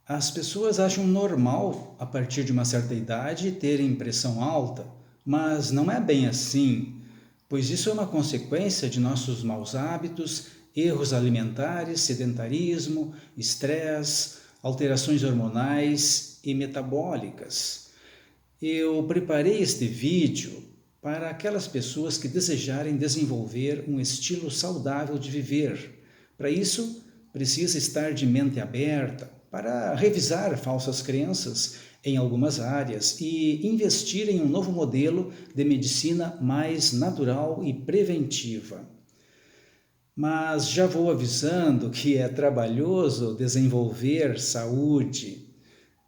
As pessoas acham normal, a partir de uma certa idade, terem pressão alta, mas não é bem assim, pois isso é uma consequência de nossos maus hábitos, erros alimentares, sedentarismo, estresse, alterações hormonais e metabólicas. Eu preparei este vídeo para aquelas pessoas que desejarem desenvolver um estilo saudável de viver. Para isso, precisa estar de mente aberta para revisar falsas crenças em algumas áreas e investir em um novo modelo de medicina mais natural e preventiva. Mas já vou avisando que é trabalhoso desenvolver saúde.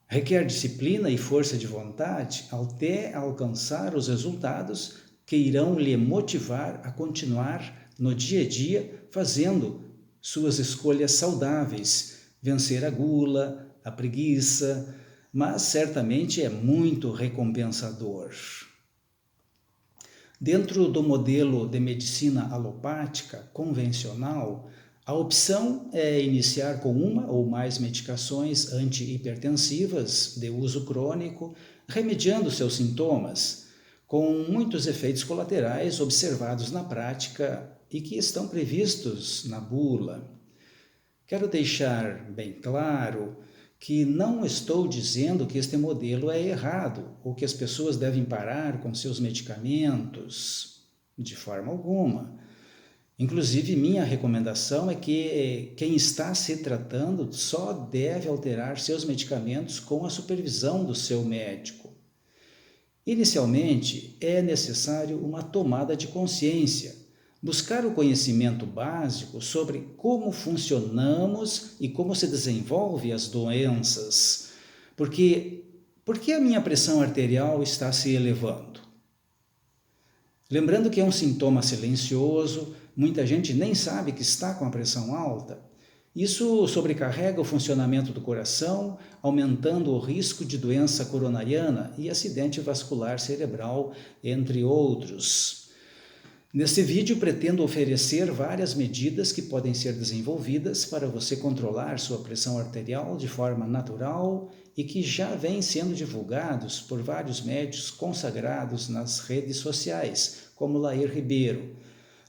Requer disciplina e força de vontade até alcançar os resultados que irão lhe motivar a continuar no dia a dia fazendo suas escolhas saudáveis, vencer a gula, a preguiça, mas certamente é muito recompensador. Dentro do modelo de medicina alopática convencional, a opção é iniciar com uma ou mais medicações antihipertensivas de uso crônico, remediando seus sintomas, com muitos efeitos colaterais observados na prática e que estão previstos na bula. Quero deixar bem claro que não estou dizendo que este modelo é errado ou que as pessoas devem parar com seus medicamentos, de forma alguma. Inclusive, minha recomendação é que quem está se tratando só deve alterar seus medicamentos com a supervisão do seu médico. Inicialmente, é necessário uma tomada de consciência, buscar o conhecimento básico sobre como funcionamos e como se desenvolvem as doenças. Por que a minha pressão arterial está se elevando? Lembrando que é um sintoma silencioso, muita gente nem sabe que está com a pressão alta. Isso sobrecarrega o funcionamento do coração, aumentando o risco de doença coronariana e acidente vascular cerebral, entre outros. Neste vídeo, pretendo oferecer várias medidas que podem ser desenvolvidas para você controlar sua pressão arterial de forma natural e que já vêm sendo divulgados por vários médicos consagrados nas redes sociais, como Lair Ribeiro.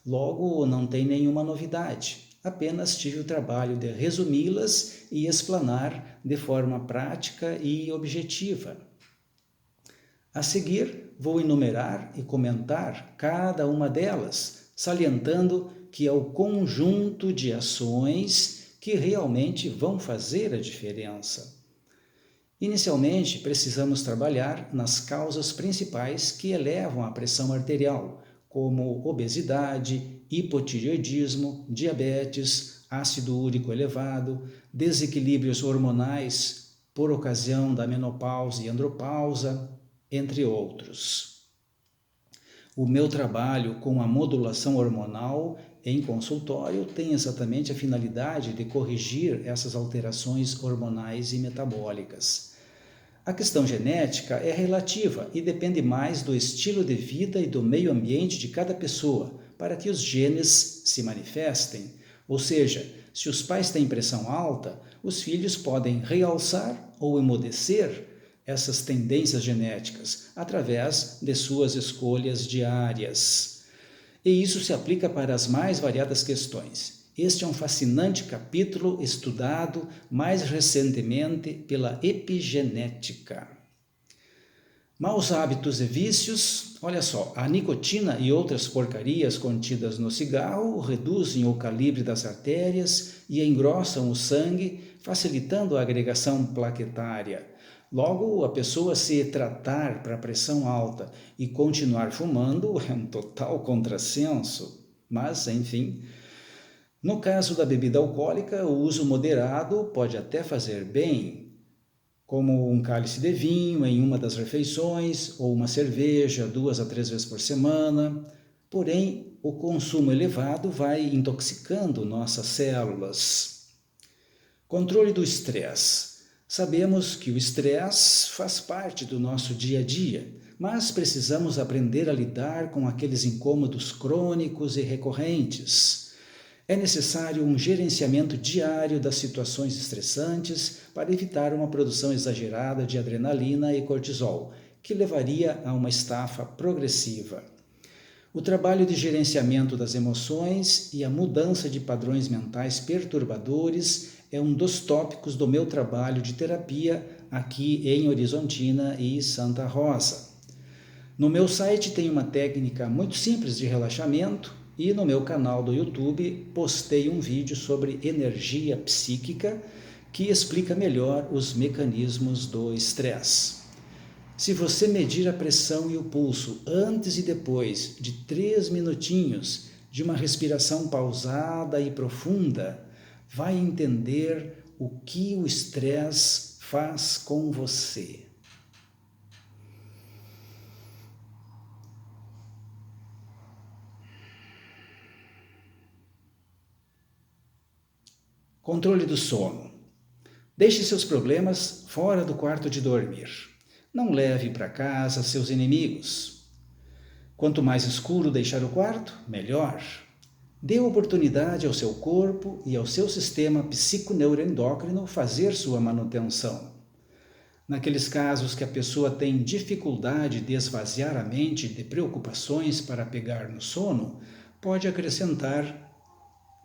Logo, não tem nenhuma novidade, apenas tive o trabalho de resumi-las e explanar de forma prática e objetiva. A seguir, vou enumerar e comentar cada uma delas, salientando que é o conjunto de ações que realmente vão fazer a diferença. Inicialmente, precisamos trabalhar nas causas principais que elevam a pressão arterial, como obesidade, hipotireoidismo, diabetes, ácido úrico elevado, desequilíbrios hormonais por ocasião da menopausa e andropausa, entre outros. O meu trabalho com a modulação hormonal em consultório tem exatamente a finalidade de corrigir essas alterações hormonais e metabólicas. A questão genética é relativa e depende mais do estilo de vida e do meio ambiente de cada pessoa para que os genes se manifestem. Ou seja, se os pais têm pressão alta, os filhos podem realçar ou emudecer essas tendências genéticas através de suas escolhas diárias. E isso se aplica para as mais variadas questões. Este é um fascinante capítulo estudado mais recentemente pela epigenética. Maus hábitos e vícios. Olha só, a nicotina e outras porcarias contidas no cigarro reduzem o calibre das artérias e engrossam o sangue, facilitando a agregação plaquetária. Logo, a pessoa se tratar para pressão alta e continuar fumando é um total contrassenso, mas, enfim. No caso da bebida alcoólica, o uso moderado pode até fazer bem, como um cálice de vinho em uma das refeições ou uma cerveja 2 a 3 vezes por semana. Porém, o consumo elevado vai intoxicando nossas células. Controle do estresse. Sabemos que o estresse faz parte do nosso dia a dia, mas precisamos aprender a lidar com aqueles incômodos crônicos e recorrentes. É necessário um gerenciamento diário das situações estressantes para evitar uma produção exagerada de adrenalina e cortisol, que levaria a uma estafa progressiva. O trabalho de gerenciamento das emoções e a mudança de padrões mentais perturbadores é um dos tópicos do meu trabalho de terapia aqui em Horizontina e Santa Rosa. No meu site tem uma técnica muito simples de relaxamento e no meu canal do YouTube postei um vídeo sobre energia psíquica que explica melhor os mecanismos do estresse. Se você medir a pressão e o pulso antes e depois de 3 minutinhos de uma respiração pausada e profunda, vai entender o que o estresse faz com você. Controle do sono. Deixe seus problemas fora do quarto de dormir. Não leve para casa seus inimigos. Quanto mais escuro deixar o quarto, melhor. Dê oportunidade ao seu corpo e ao seu sistema psiconeuroendócrino fazer sua manutenção. Naqueles casos que a pessoa tem dificuldade de esvaziar a mente de preocupações para pegar no sono, pode acrescentar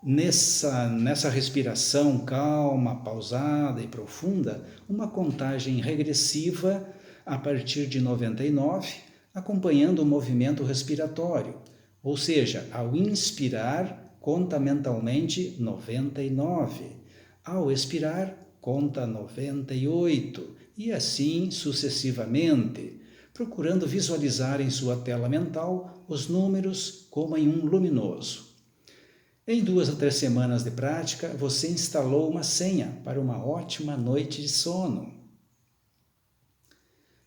nessa respiração calma, pausada e profunda, uma contagem regressiva a partir de 99, acompanhando o movimento respiratório. Ou seja, ao inspirar, conta mentalmente 99. Ao expirar, conta 98. E assim sucessivamente, procurando visualizar em sua tela mental os números como em um luminoso. Em 2 a 3 semanas de prática, você instalou uma senha para uma ótima noite de sono.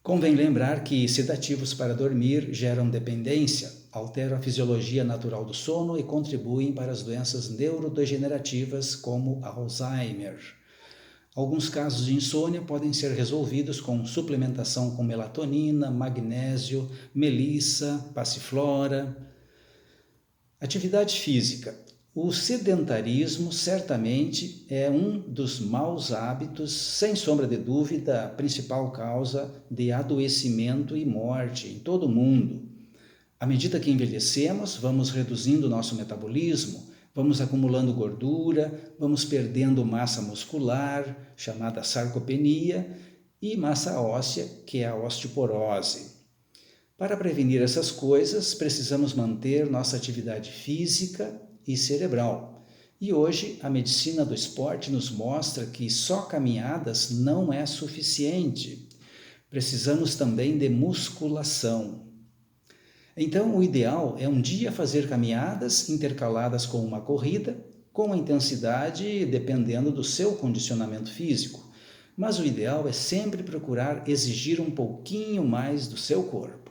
Convém lembrar que sedativos para dormir geram dependência, alteram a fisiologia natural do sono e contribuem para as doenças neurodegenerativas como Alzheimer. Alguns casos de insônia podem ser resolvidos com suplementação com melatonina, magnésio, melissa, passiflora. Atividade física. O sedentarismo certamente é um dos maus hábitos, sem sombra de dúvida, a principal causa de adoecimento e morte em todo o mundo. À medida que envelhecemos, vamos reduzindo o nosso metabolismo, vamos acumulando gordura, vamos perdendo massa muscular, chamada sarcopenia, e massa óssea, que é a osteoporose. Para prevenir essas coisas, precisamos manter nossa atividade física e cerebral. E hoje a medicina do esporte nos mostra que só caminhadas não é suficiente. Precisamos também de musculação. Então, o ideal é um dia fazer caminhadas intercaladas com uma corrida, com a intensidade dependendo do seu condicionamento físico. Mas o ideal é sempre procurar exigir um pouquinho mais do seu corpo.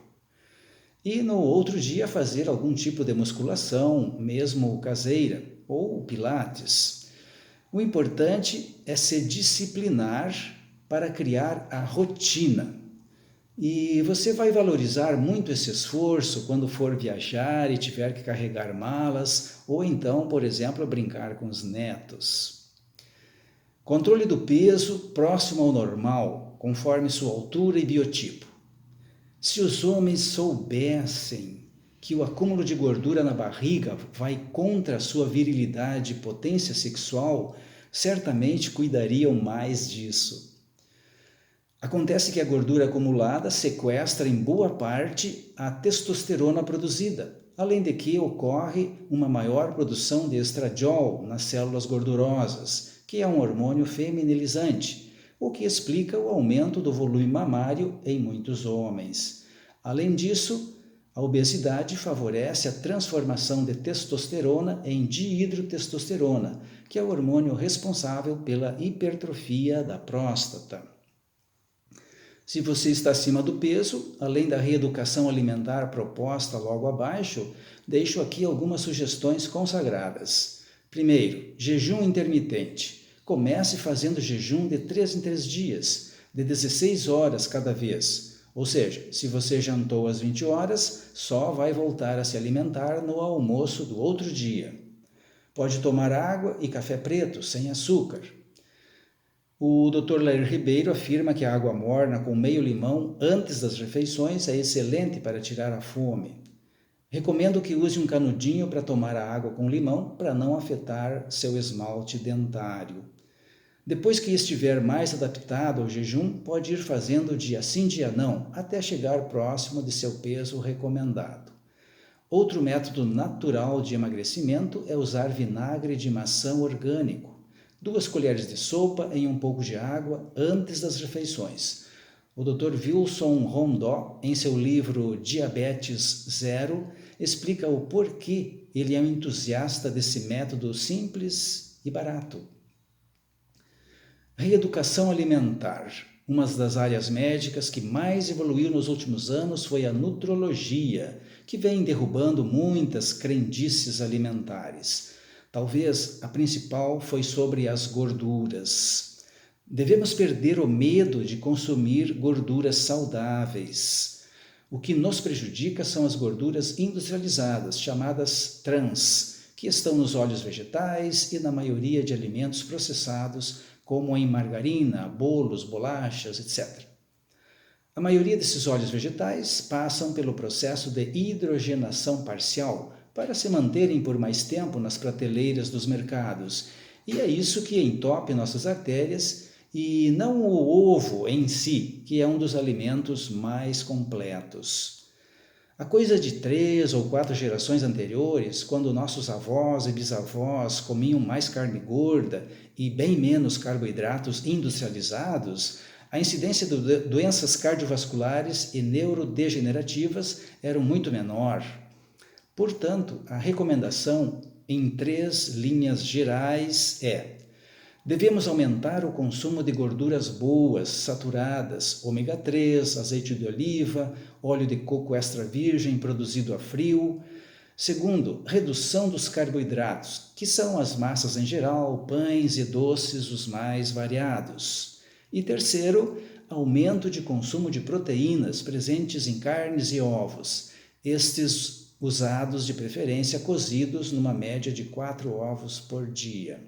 E no outro dia fazer algum tipo de musculação, mesmo caseira, ou pilates. O importante é se disciplinar para criar a rotina. E você vai valorizar muito esse esforço quando for viajar e tiver que carregar malas, ou então, por exemplo, brincar com os netos. Controle do peso próximo ao normal, conforme sua altura e biotipo. Se os homens soubessem que o acúmulo de gordura na barriga vai contra a sua virilidade e potência sexual, certamente cuidariam mais disso. Acontece que a gordura acumulada sequestra em boa parte a testosterona produzida, além de que ocorre uma maior produção de estradiol nas células gordurosas, que é um hormônio feminilizante, o que explica o aumento do volume mamário em muitos homens. Além disso, a obesidade favorece a transformação de testosterona em dihidrotestosterona, que é o hormônio responsável pela hipertrofia da próstata. Se você está acima do peso, além da reeducação alimentar proposta logo abaixo, deixo aqui algumas sugestões consagradas. Primeiro, jejum intermitente. Comece fazendo jejum de 3 em 3 dias, de 16 horas cada vez. Ou seja, se você jantou às 20 horas, só vai voltar a se alimentar no almoço do outro dia. Pode tomar água e café preto, sem açúcar. O Dr. Lair Ribeiro afirma que a água morna com meio limão antes das refeições é excelente para tirar a fome. Recomendo que use um canudinho para tomar a água com limão para não afetar seu esmalte dentário. Depois que estiver mais adaptado ao jejum, pode ir fazendo dia sim, dia não, até chegar próximo de seu peso recomendado. Outro método natural de emagrecimento é usar vinagre de maçã orgânico. 2 colheres de sopa em um pouco de água antes das refeições. O Dr. Wilson Rondó, em seu livro Diabetes Zero, explica o porquê ele é um entusiasta desse método simples e barato. Reeducação alimentar. Uma das áreas médicas que mais evoluiu nos últimos anos foi a nutrologia, que vem derrubando muitas crendices alimentares. Talvez a principal foi sobre as gorduras. Devemos perder o medo de consumir gorduras saudáveis. O que nos prejudica são as gorduras industrializadas, chamadas trans, que estão nos óleos vegetais e na maioria de alimentos processados, como em margarina, bolos, bolachas, etc. A maioria desses óleos vegetais passam pelo processo de hidrogenação parcial para se manterem por mais tempo nas prateleiras dos mercados, e é isso que entope nossas artérias, e não o ovo em si, que é um dos alimentos mais completos. Há coisa de 3 ou 4 gerações anteriores, quando nossos avós e bisavós comiam mais carne gorda e bem menos carboidratos industrializados, a incidência de doenças cardiovasculares e neurodegenerativas era muito menor. Portanto, a recomendação em 3 linhas gerais é: devemos aumentar o consumo de gorduras boas, saturadas, ômega 3, azeite de oliva, óleo de coco extra virgem produzido a frio. Segundo, redução dos carboidratos, que são as massas em geral, pães e doces os mais variados. E terceiro, aumento de consumo de proteínas presentes em carnes e ovos, estes usados de preferência cozidos numa média de 4 ovos por dia.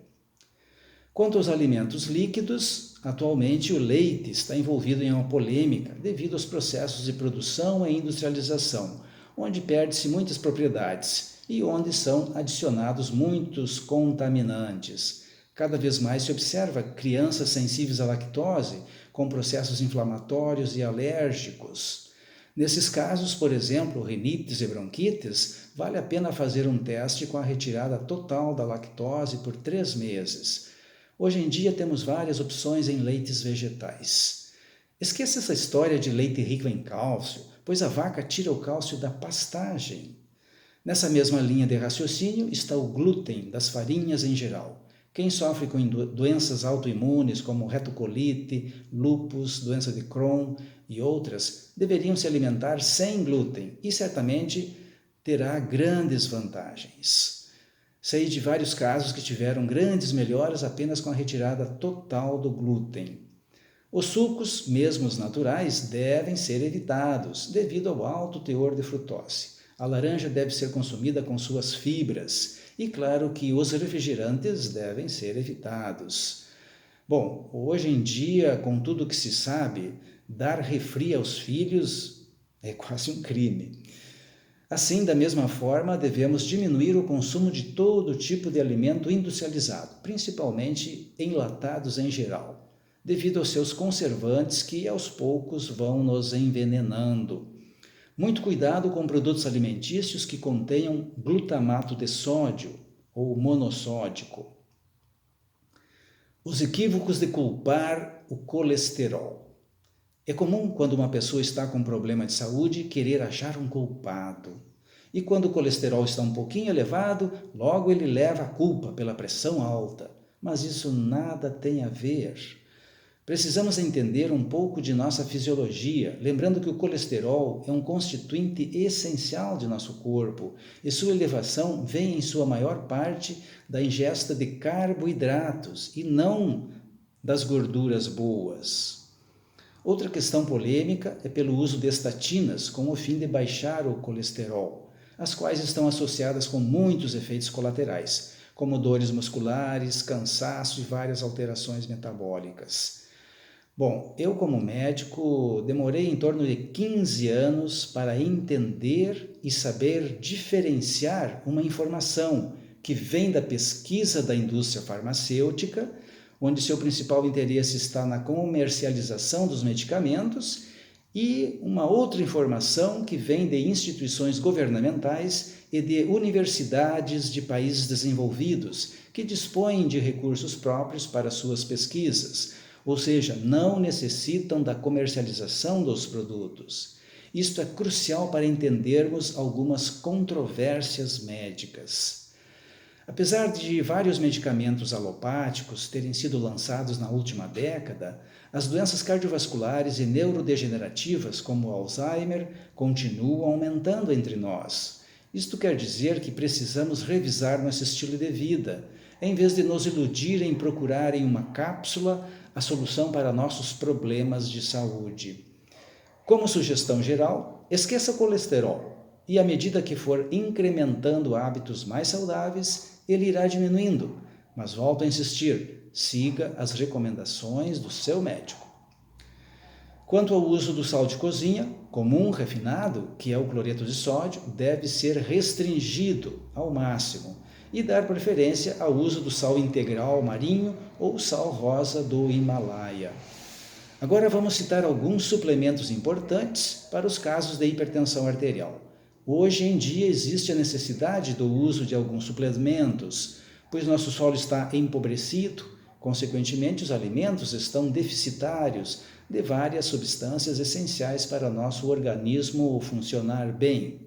Quanto aos alimentos líquidos, atualmente o leite está envolvido em uma polêmica devido aos processos de produção e industrialização, onde perde-se muitas propriedades e onde são adicionados muitos contaminantes. Cada vez mais se observa crianças sensíveis à lactose com processos inflamatórios e alérgicos. Nesses casos, por exemplo, rinites e bronquites, vale a pena fazer um teste com a retirada total da lactose por 3 meses. Hoje em dia temos várias opções em leites vegetais. Esqueça essa história de leite rico em cálcio, pois a vaca tira o cálcio da pastagem. Nessa mesma linha de raciocínio está o glúten das farinhas em geral. Quem sofre com doenças autoimunes como retocolite, lúpus, doença de Crohn e outras, deveriam se alimentar sem glúten e certamente terá grandes vantagens. Sei de vários casos que tiveram grandes melhoras apenas com a retirada total do glúten. Os sucos, mesmo os naturais, devem ser evitados devido ao alto teor de frutose. A laranja deve ser consumida com suas fibras e claro que os refrigerantes devem ser evitados. Bom, hoje em dia, com tudo que se sabe, dar refri aos filhos é quase um crime. Assim, da mesma forma, devemos diminuir o consumo de todo tipo de alimento industrializado, principalmente enlatados em geral, devido aos seus conservantes que aos poucos vão nos envenenando. Muito cuidado com produtos alimentícios que contenham glutamato de sódio ou monossódico. Os equívocos de culpar o colesterol. É comum, quando uma pessoa está com problema de saúde, querer achar um culpado. E quando o colesterol está um pouquinho elevado, logo ele leva a culpa pela pressão alta. Mas isso nada tem a ver. Precisamos entender um pouco de nossa fisiologia, lembrando que o colesterol é um constituinte essencial de nosso corpo e sua elevação vem em sua maior parte da ingesta de carboidratos e não das gorduras boas. Outra questão polêmica é pelo uso de estatinas com o fim de baixar o colesterol, as quais estão associadas com muitos efeitos colaterais, como dores musculares, cansaço e várias alterações metabólicas. Bom, eu como médico demorei em torno de 15 anos para entender e saber diferenciar uma informação que vem da pesquisa da indústria farmacêutica, onde seu principal interesse está na comercialização dos medicamentos, e uma outra informação que vem de instituições governamentais e de universidades de países desenvolvidos, que dispõem de recursos próprios para suas pesquisas, ou seja, não necessitam da comercialização dos produtos. Isto é crucial para entendermos algumas controvérsias médicas. Apesar de vários medicamentos alopáticos terem sido lançados na última década, as doenças cardiovasculares e neurodegenerativas, como o Alzheimer, continuam aumentando entre nós. Isto quer dizer que precisamos revisar nosso estilo de vida, em vez de nos iludir em procurar em uma cápsula a solução para nossos problemas de saúde. Como sugestão geral, esqueça o colesterol e, à medida que for incrementando hábitos mais saudáveis, ele irá diminuindo. Mas volto a insistir, siga as recomendações do seu médico. Quanto ao uso do sal de cozinha, comum refinado, que é o cloreto de sódio, deve ser restringido ao máximo e dar preferência ao uso do sal integral marinho ou sal rosa do Himalaia. Agora vamos citar alguns suplementos importantes para os casos de hipertensão arterial. Hoje em dia existe a necessidade do uso de alguns suplementos, pois nosso solo está empobrecido, consequentemente os alimentos estão deficitários de várias substâncias essenciais para nosso organismo funcionar bem.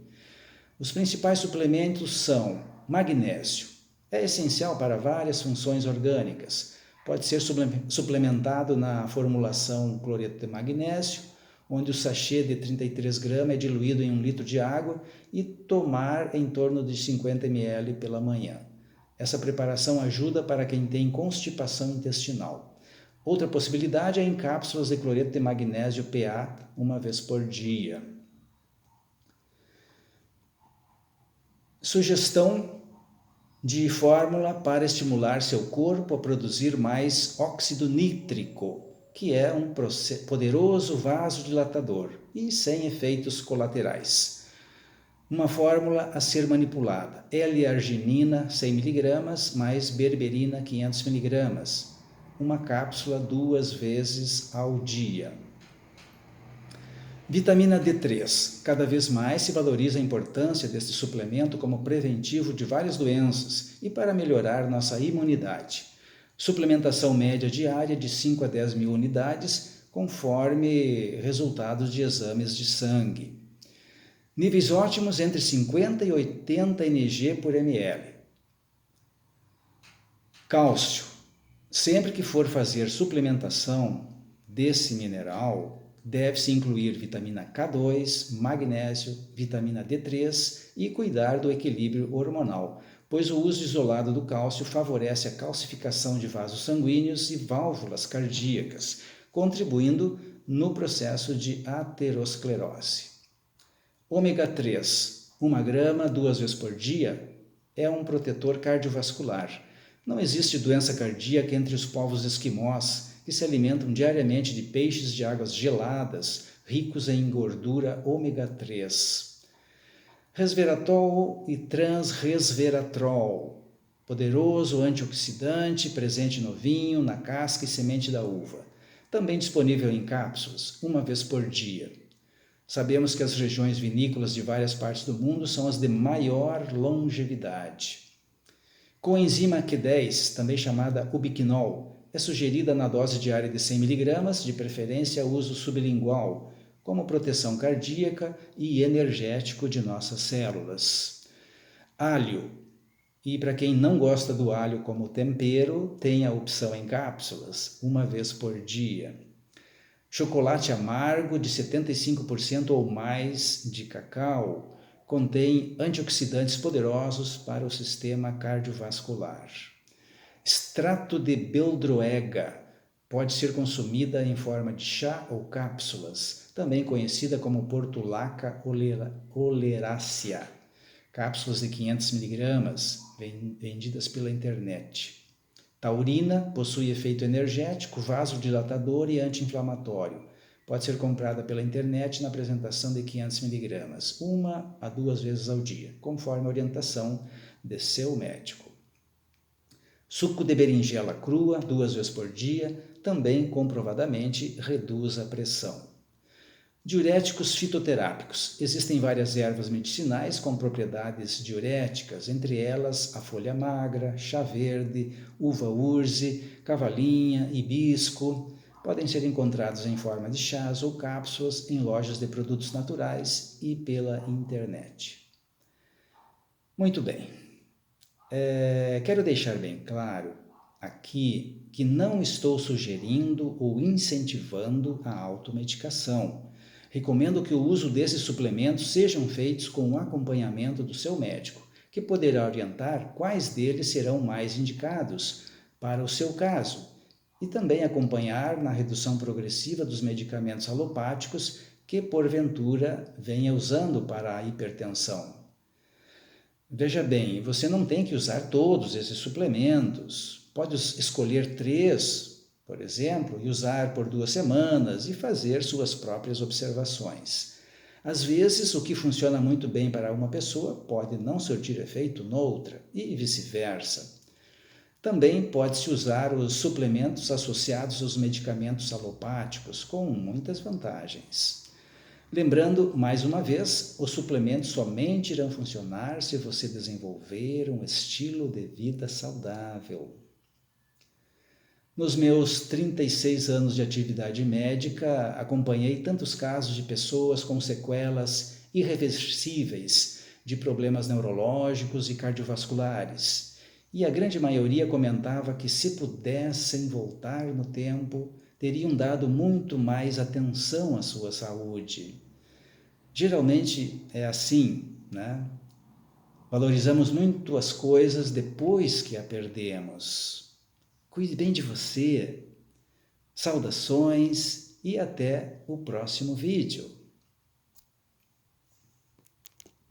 Os principais suplementos são magnésio. É essencial para várias funções orgânicas. Pode ser suplementado na formulação cloreto de magnésio, onde o sachê de 33 gramas é diluído em 1 litro de água e tomar em torno de 50 ml pela manhã. Essa preparação ajuda para quem tem constipação intestinal. Outra possibilidade é em cápsulas de cloreto de magnésio PA 1 vez por dia. Sugestão de fórmula para estimular seu corpo a produzir mais óxido nítrico, que é um poderoso vasodilatador e sem efeitos colaterais. Uma fórmula a ser manipulada: L-arginina 100 mg mais berberina 500 mg, uma cápsula 2 vezes ao dia. Vitamina D3. Cada vez mais se valoriza a importância deste suplemento como preventivo de várias doenças e para melhorar nossa imunidade. Suplementação média diária de 5 a 10 mil unidades, conforme resultados de exames de sangue. Níveis ótimos entre 50 e 80 mg por ml. Cálcio. Sempre que for fazer suplementação desse mineral, deve-se incluir vitamina K2, magnésio, vitamina D3 e cuidar do equilíbrio hormonal, pois o uso isolado do cálcio favorece a calcificação de vasos sanguíneos e válvulas cardíacas, contribuindo no processo de aterosclerose. Ômega 3, 1 grama 2 vezes por dia, é um protetor cardiovascular. Não existe doença cardíaca entre os povos esquimós, que se alimentam diariamente de peixes de águas geladas, ricos em gordura ômega 3. Resveratrol e transresveratrol, poderoso antioxidante presente no vinho, na casca e semente da uva. Também disponível em cápsulas, 1 vez por dia. Sabemos que as regiões vinícolas de várias partes do mundo são as de maior longevidade. Coenzima Q10, também chamada ubiquinol, é sugerida na dose diária de 100 mg, de preferência uso sublingual, como proteção cardíaca e energético de nossas células. Alho. E para quem não gosta do alho como tempero, tem a opção em cápsulas, 1 vez por dia. Chocolate amargo de 75% ou mais de cacau contém antioxidantes poderosos para o sistema cardiovascular. Extrato de beldroega pode ser consumida em forma de chá ou cápsulas, também conhecida como portulaca oleracea. cápsulas de 500 miligramas, vendidas pela internet. Taurina possui efeito energético, vasodilatador e anti-inflamatório. Pode ser comprada pela internet na apresentação de 500 miligramas, 1 a 2 vezes ao dia, conforme a orientação de seu médico. Suco de berinjela crua, 2 vezes por dia, também comprovadamente reduz a pressão. Diuréticos fitoterápicos. Existem várias ervas medicinais com propriedades diuréticas, entre elas a folha magra, chá verde, uva urze, cavalinha, hibisco. Podem ser encontrados em forma de chás ou cápsulas em lojas de produtos naturais e pela internet. Muito bem. Quero deixar bem claro aqui que não estou sugerindo ou incentivando a automedicação. Recomendo que o uso desses suplementos sejam feitos com o acompanhamento do seu médico, que poderá orientar quais deles serão mais indicados para o seu caso, e também acompanhar na redução progressiva dos medicamentos alopáticos que, porventura, venha usando para a hipertensão. Veja bem, você não tem que usar todos esses suplementos. Pode escolher 3, por exemplo, e usar por 2 semanas e fazer suas próprias observações. Às vezes, o que funciona muito bem para uma pessoa pode não surtir efeito noutra e vice-versa. Também pode-se usar os suplementos associados aos medicamentos alopáticos, com muitas vantagens. Lembrando, mais uma vez, os suplementos somente irão funcionar se você desenvolver um estilo de vida saudável. Nos meus 36 anos de atividade médica, acompanhei tantos casos de pessoas com sequelas irreversíveis de problemas neurológicos e cardiovasculares, e a grande maioria comentava que, se pudessem voltar no tempo, teriam dado muito mais atenção à sua saúde. Geralmente é assim, né? Valorizamos muito as coisas depois que a perdemos. Cuide bem de você. Saudações e até o próximo vídeo.